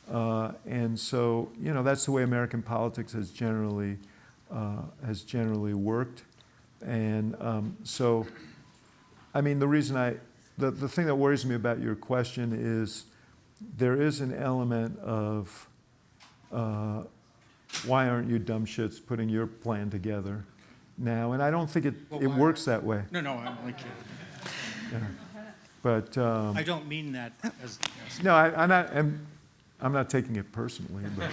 And so, that's the way American politics has generally worked. And so, I mean, the thing that worries me about your question is there is an element of why aren't you dumb shits putting your plan together now? And I don't think it works that way. No, I'm like you. Yeah. But I don't mean that as no, I'm not taking it personally. But,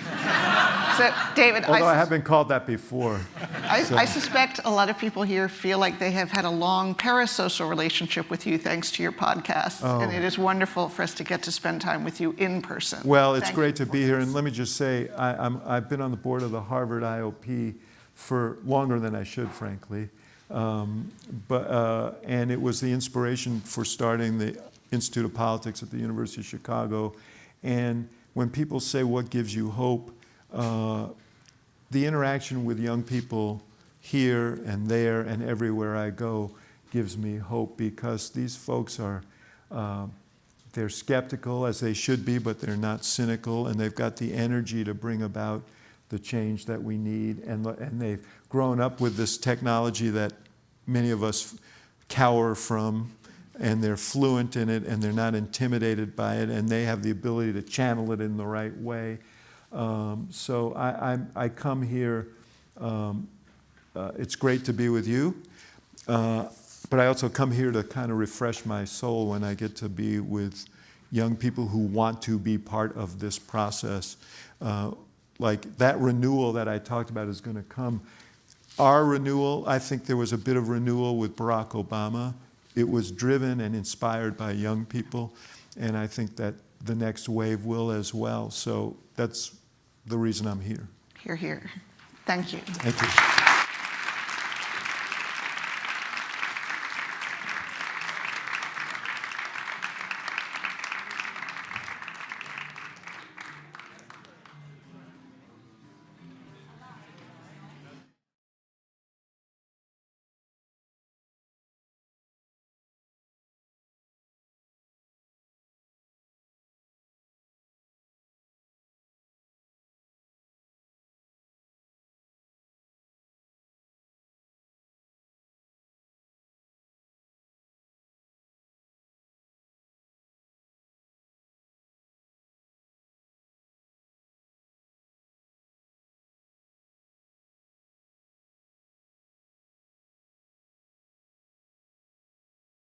So, David, although I have been called that before. I suspect a lot of people here feel like they have had a long parasocial relationship with you thanks to your podcast. Oh. And it is wonderful for us to get to spend time with you in person. Well, it's Thank great you to for be here. this. And let me just say, I've been on the board of the Harvard IOP for longer than I should, frankly. And it was the inspiration for starting the Institute of Politics at the University of Chicago. And when people say, what gives you hope? The interaction with young people here and there and everywhere I go gives me hope because these folks they're skeptical, as they should be, but they're not cynical, and they've got the energy to bring about the change that we need. And they've grown up with this technology that many of us cower from, and they're fluent in it, and they're not intimidated by it, and they have the ability to channel it in the right way. So I come here, it's great to be with you, but I also come here to kind of refresh my soul when I get to be with young people who want to be part of this process. Like that renewal that I talked about is going to come. Our renewal, I think there was a bit of renewal with Barack Obama. It was driven and inspired by young people, and I think that the next wave will as well. So that's the reason I'm here. Hear, hear. Thank you. Thank you.